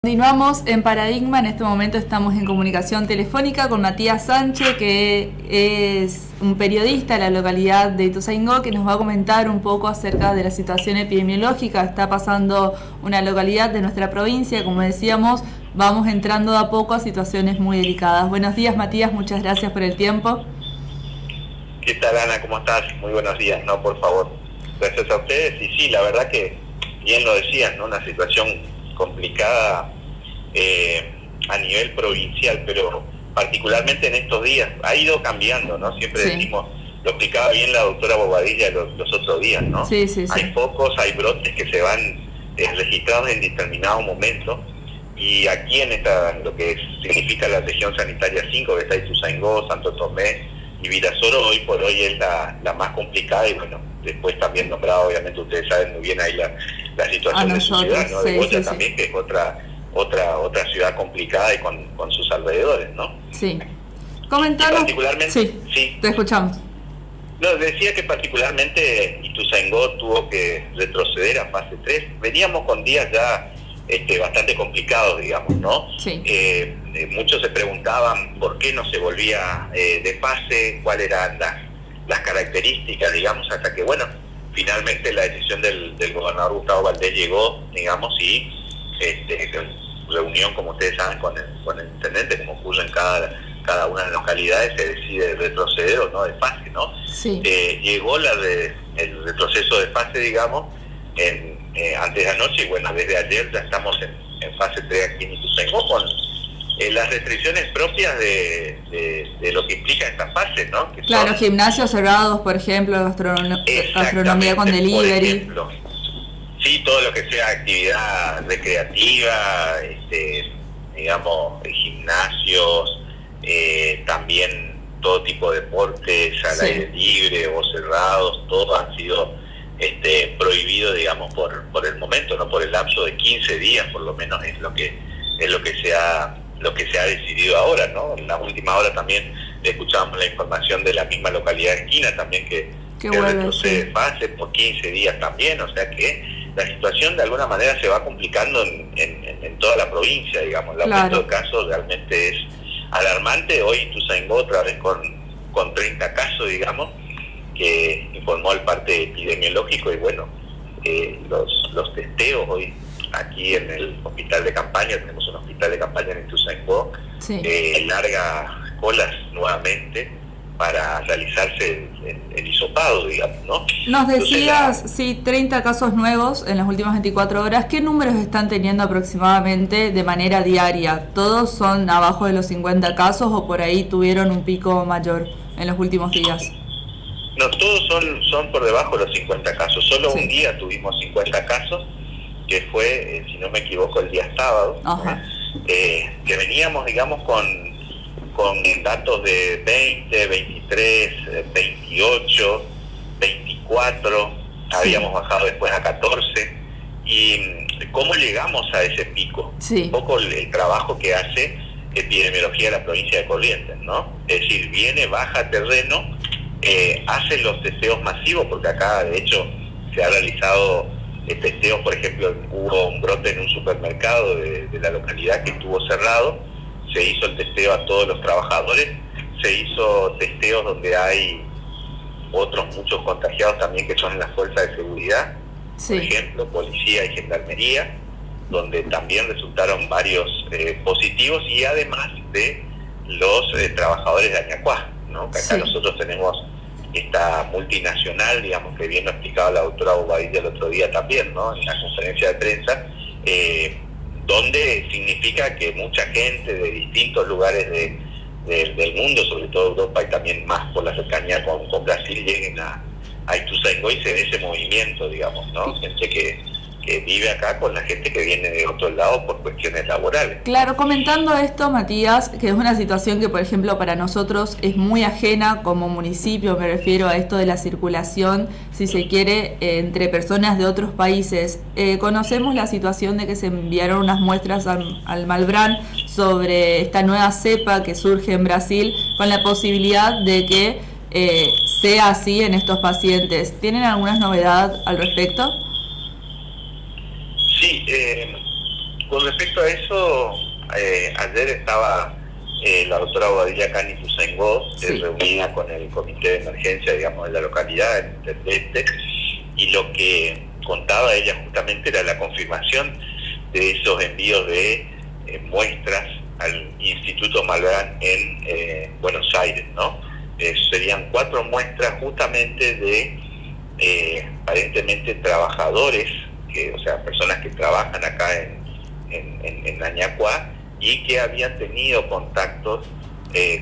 Continuamos en Paradigma. En este momento estamos en comunicación telefónica con Matías Sánchez, que es un periodista de la localidad de Ituzaingó, que nos va a comentar un poco acerca de la situación epidemiológica que está pasando una localidad de nuestra provincia. Como decíamos, vamos entrando de a poco a situaciones muy delicadas. Buenos días, Matías, muchas gracias por el tiempo. ¿Qué tal, Ana? ¿Cómo estás? Muy buenos días, ¿no? Por favor. Gracias a ustedes. Y sí, la verdad que bien lo decían, ¿no? Una situación complicada a nivel provincial, pero particularmente en estos días ha ido cambiando, ¿no? Siempre decimos, lo explicaba bien la doctora Bobadilla los otros días, ¿no? Sí. Hay focos, hay brotes que se van registrados en determinado momento, y aquí en lo que significa la región sanitaria 5, que está Ituzaingó, Santo Tomé y Virasoro, hoy por hoy es la más complicada. Y bueno, después también nombrado, obviamente ustedes saben muy bien ahí la situación de su ciudad, ¿no? De Goya también, que es otra ciudad complicada y con sus alrededores, ¿no? Sí. Comentanos. Particularmente, sí, te escuchamos. No, decía que particularmente Ituzaingó tuvo que retroceder a fase 3. Veníamos con días ya bastante complicados, digamos, ¿no? Sí. Muchos se preguntaban por qué no se volvía de fase, cuáles eran las características, digamos, hasta que, bueno, finalmente la decisión del gobernador Gustavo Valdés llegó, digamos, y reunión, como ustedes saben, con el intendente, como ocurre en cada una de las localidades, se decide retroceder o no de fase, ¿no? Sí. Llegó el retroceso de fase, digamos, antes de anoche, y bueno, desde ayer ya estamos en fase 3 aquí en Ituzaingó, con las restricciones propias de lo que implica esta fase, ¿no? Que claro, gimnasios cerrados, por ejemplo, gastronomía con delivery. Por ejemplo, sí, todo lo que sea actividad recreativa, digamos, gimnasios, también todo tipo de deportes al aire libre o cerrados, todos han sido prohibidos, digamos, por el momento, no, por el lapso de 15 días, por lo menos es lo que se ha decidido ahora, ¿no? En la última hora también escuchábamos la información de la misma localidad de Esquina también que retrocede de fase por 15 días también, o sea que la situación de alguna manera se va complicando en toda la provincia, digamos. El aumento de casos realmente es alarmante. Hoy Ituzaingó otra vez con 30 casos, digamos, que informó el parte epidemiológico, y bueno, los testeos hoy aquí en el hospital de campaña, tenemos un hospital de campaña en Ituzaingó, larga colas nuevamente para realizarse el hisopado, digamos, ¿no? Nos decías, 30 casos nuevos en las últimas 24 horas. ¿Qué números están teniendo aproximadamente de manera diaria? ¿Todos son abajo de los 50 casos o por ahí tuvieron un pico mayor en los últimos días? No, todos son por debajo de los 50 casos. Solo un día tuvimos 50 casos, que fue, si no me equivoco, el día sábado, que veníamos, digamos, con datos de 20, 23, 28, 24, habíamos bajado después a 14, y ¿cómo llegamos a ese pico? Un poco el trabajo que hace epidemiología de la provincia de Corrientes, ¿no? Es decir, viene, baja a terreno, hace los testeos masivos, porque acá de hecho se ha realizado testeos. Por ejemplo, hubo un brote en un supermercado de la localidad que estuvo cerrado, se hizo el testeo a todos los trabajadores, se hizo testeos donde hay otros muchos contagiados también que son en las fuerzas de seguridad, por ejemplo, policía y gendarmería, donde también resultaron varios positivos, y además de los trabajadores de Añacuá, ¿no? Que acá nosotros tenemos esta multinacional, digamos, que bien lo explicaba la doctora Bobadilla el otro día también, ¿no? En la conferencia de prensa, donde significa que mucha gente de distintos lugares del mundo, sobre todo Europa y también más por la cercanía con Brasil, lleguen a Ituzaingó y se ve ese movimiento, digamos, ¿no? Gente que vive acá con la gente que viene de otro lado por cuestiones laborales. Claro, comentando esto, Matías, que es una situación que, por ejemplo, para nosotros es muy ajena como municipio, me refiero a esto de la circulación, si se quiere, entre personas de otros países. Conocemos la situación de que se enviaron unas muestras al Malbrán sobre esta nueva cepa que surge en Brasil, con la posibilidad de que sea así en estos pacientes. ¿Tienen alguna novedad al respecto? Sí, con respecto a eso, ayer estaba la doctora Bobadilla acá en Ituzaingó, reunida con el comité de emergencia, digamos, de la localidad, el intendente, y lo que contaba ella justamente era la confirmación de esos envíos de muestras al Instituto Malbrán en Buenos Aires, ¿no? Serían 4 muestras justamente de aparentemente trabajadores, o sea, personas que trabajan acá en Añacuá y que habían tenido contactos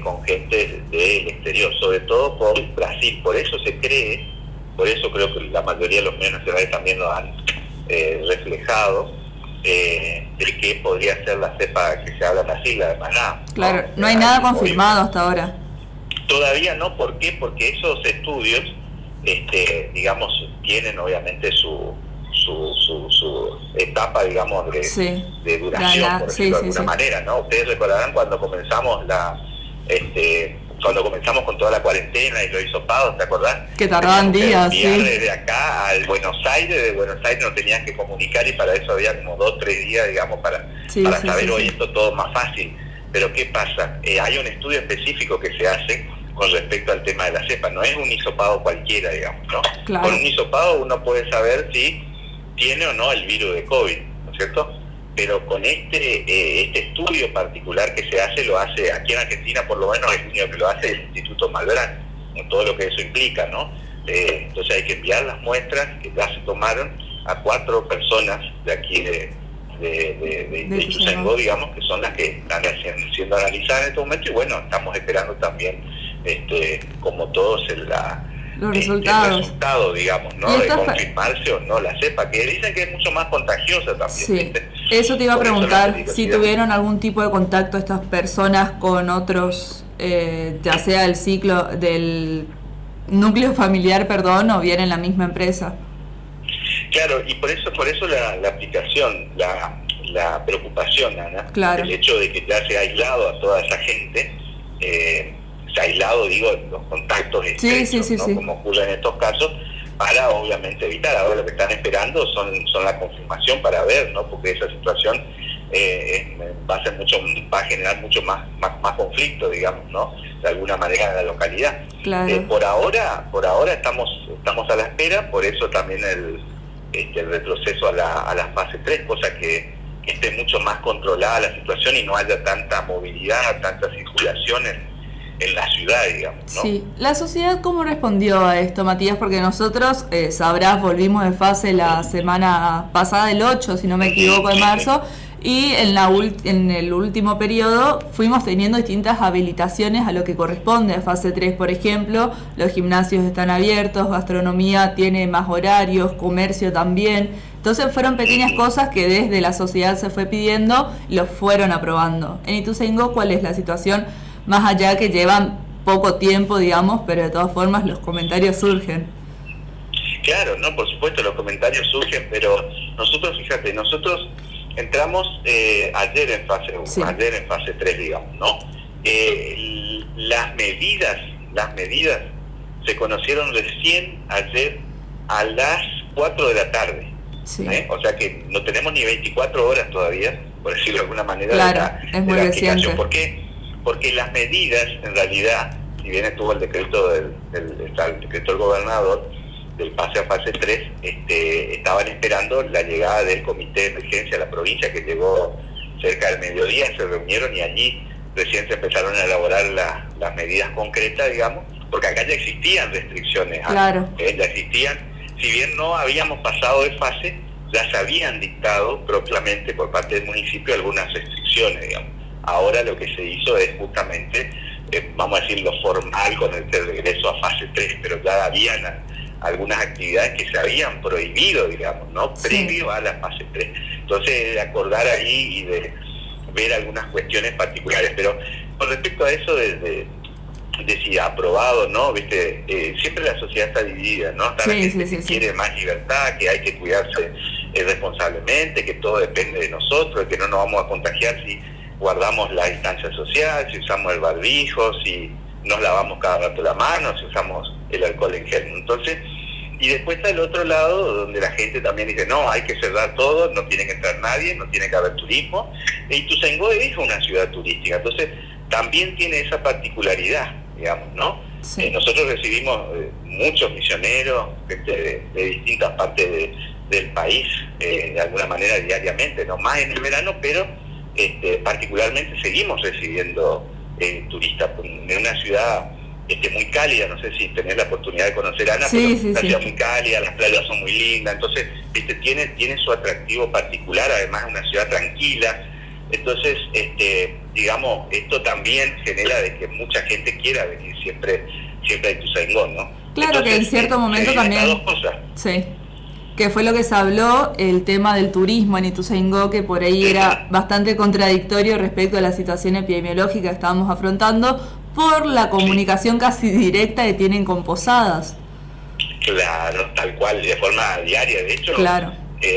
con gente del exterior, sobre todo con Brasil. Por eso se cree, por eso creo que la mayoría de los medios nacionales también lo han reflejado, de que podría ser la cepa que se habla en Brasil, la de Maná. Claro, no hay nada confirmado hasta ahora. Todavía no, ¿por qué? Porque esos estudios, digamos, tienen obviamente su etapa, digamos, de duración, por decirlo de alguna manera, ¿no? Ustedes recordarán cuando comenzamos con toda la cuarentena y los hisopados, ¿te acordás? Que tardaban días, desde acá al Buenos Aires, de Buenos Aires nos tenías que comunicar y para eso había como 2 o 3 días, digamos, para saber hoy esto todo más fácil. Pero ¿qué pasa? Hay un estudio específico que se hace con respecto al tema de la cepa, no es un hisopado cualquiera, digamos, ¿no? Claro. Con un hisopado uno puede saber si tiene o no el virus de COVID, ¿no es cierto? Pero con este estudio particular que se hace, lo hace aquí en Argentina, por lo menos el único que lo hace el Instituto Malbrán, con todo lo que eso implica, ¿no? Entonces hay que enviar las muestras que ya se tomaron a 4 personas de aquí de Ituzaingó, digamos, que son las que están siendo analizadas en este momento, y bueno, estamos esperando también, como todos, los resultados. El resultado, digamos, ¿no? De confirmarse o no la cepa, que dicen que es mucho más contagiosa también. Sí, ¿viste? Eso te iba a preguntar, si tuvieron algún tipo de contacto estas personas con otros, ya sea del ciclo, del núcleo familiar, perdón, o bien en la misma empresa. Claro, y por eso la aplicación, la preocupación, Ana, claro, el hecho de que ya se ha aislado a toda esa gente, se ha aislado, digo, los contactos estrechos, ¿no? Como ocurre en estos casos, para obviamente evitar. Ahora lo que están esperando son la confirmación para ver, ¿no? Porque esa situación va a generar mucho más conflicto, digamos, ¿no? De alguna manera en la localidad. Claro. Por ahora estamos a la espera, por eso también el retroceso a la fase 3, cosa que esté mucho más controlada la situación y no haya tanta movilidad, tanta circulación en la ciudad, digamos, ¿no? Sí. ¿La sociedad cómo respondió a esto, Matías? Porque nosotros, sabrás, volvimos de fase la semana pasada, el 8, si no me equivoco, de marzo, y en el último periodo fuimos teniendo distintas habilitaciones a lo que corresponde a fase 3. Por ejemplo, los gimnasios están abiertos, gastronomía tiene más horarios, comercio también. Entonces fueron pequeñas cosas que desde la sociedad se fue pidiendo y los fueron aprobando. En Ituzaingó, ¿cuál es la situación? Más allá que llevan poco tiempo, digamos, pero de todas formas los comentarios surgen. Claro, no, por supuesto los comentarios surgen, pero nosotros, fíjate, entramos ayer en fase 1, ayer en fase 3, digamos, ¿no? Las medidas se conocieron recién ayer a las 4 de la tarde. Sí. O sea que no tenemos ni 24 horas todavía, por decirlo de alguna manera, claro, es muy reciente. ¿Por qué? Porque las medidas, en realidad, si bien estuvo el decreto del gobernador del pase a fase 3, estaban esperando la llegada del comité de emergencia a la provincia, que llegó cerca del mediodía, se reunieron y allí recién se empezaron a elaborar las medidas concretas, digamos, porque acá ya existían restricciones, claro. Ya existían, si bien no habíamos pasado de fase, ya se habían dictado propiamente por parte del municipio algunas restricciones, digamos. Ahora lo que se hizo es justamente, vamos a decir, lo formal con el regreso a fase 3, pero ya habían algunas actividades que se habían prohibido, digamos, ¿no? Previo a la fase 3. Entonces, de acordar ahí y de ver algunas cuestiones particulares. Pero con respecto a eso de si aprobado, ¿no? ¿Viste? Siempre la sociedad está dividida, ¿no? Está la gente que quiere más libertad, que hay que cuidarse responsablemente, que todo depende de nosotros, que no nos vamos a contagiar si guardamos la distancia social, si usamos el barbijo, si nos lavamos cada rato la mano, si usamos el alcohol en gel. Entonces, Y después está el otro lado, donde la gente también dice, no, hay que cerrar todo, no tiene que entrar nadie, no tiene que haber turismo. E Ituzaingó es una ciudad turística, entonces también tiene esa particularidad, digamos, ¿no? Sí. Nosotros recibimos muchos misioneros de distintas partes del país, de alguna manera diariamente, no más en el verano, pero particularmente seguimos recibiendo turistas en una ciudad muy cálida. No sé si tenés la oportunidad de conocer Ana, sí, pero una ciudad muy cálida, las playas son muy lindas, entonces tiene su atractivo particular, además es una ciudad tranquila. Entonces, digamos, esto también genera de que mucha gente quiera venir siempre a Ituzaingó, ¿no? Claro. Entonces, que en cierto momento también... Dos cosas. Sí. Que fue lo que se habló, el tema del turismo en Ituzaingó, que por ahí era bastante contradictorio respecto a la situación epidemiológica que estábamos afrontando, por la comunicación casi directa que tienen con Posadas. Claro, tal cual, de forma diaria. De hecho, claro.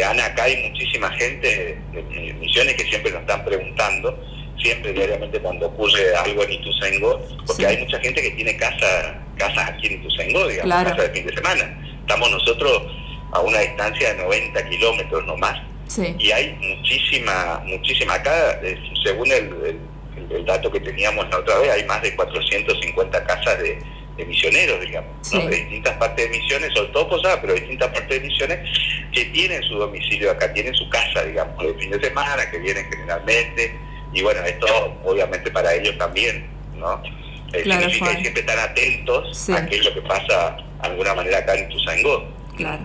Ana, acá hay muchísima gente de Misiones que siempre nos están preguntando, siempre diariamente cuando ocurre algo en Ituzaingó, porque hay mucha gente que tiene casas aquí en Ituzaingó, digamos, casas de fin de semana. Estamos nosotros a una distancia de 90 kilómetros nomás, y hay muchísima, acá, según el dato que teníamos la otra vez, hay más de 450 casas de misioneros, digamos, ¿no? De distintas partes de Misiones, sobre todo Posadas, pero de distintas partes de Misiones, que tienen su domicilio acá, tienen su casa, digamos, de fin de semana, que vienen generalmente, y bueno, esto obviamente para ellos también, ¿no? Significa que siempre están atentos a qué es lo que pasa de alguna manera acá en Ituzaingó. Claro.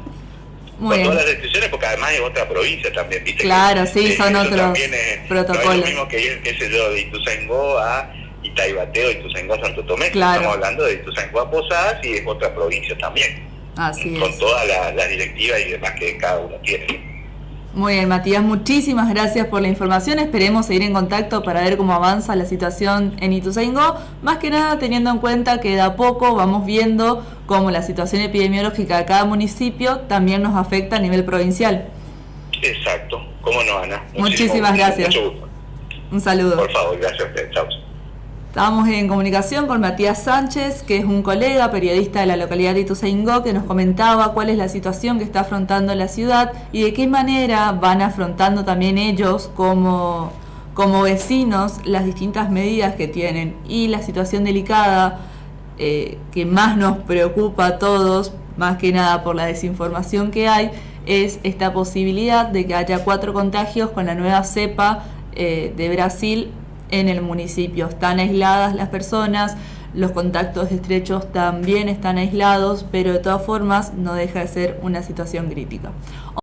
Con todas las restricciones, porque además es otra provincia también, ¿viste? Claro, son otros protocolos. No es lo mismo que ir, qué sé yo, de Ituzaingó a Itaibateo, Ituzaingó a Santo Tomé. Claro. Estamos hablando de Ituzaingó a Posadas y es otra provincia también. Así es. Con todas las directivas y demás que cada uno tiene. Muy bien, Matías, muchísimas gracias por la información. Esperemos seguir en contacto para ver cómo avanza la situación en Ituzaingó, más que nada teniendo en cuenta que de a poco vamos viendo cómo la situación epidemiológica de cada municipio también nos afecta a nivel provincial. Exacto, cómo no, Ana. Muchísimas gracias. Mucho gusto. Un saludo. Por favor, gracias a usted. Chao. Estábamos en comunicación con Matías Sánchez, que es un colega periodista de la localidad de Ituzaingó, que nos comentaba cuál es la situación que está afrontando la ciudad y de qué manera van afrontando también ellos como vecinos las distintas medidas que tienen y la situación delicada que más nos preocupa a todos, más que nada por la desinformación que hay, es esta posibilidad de que haya 4 contagios con la nueva cepa de Brasil en el municipio. Están aisladas las personas, los contactos estrechos también están aislados, pero de todas formas no deja de ser una situación crítica.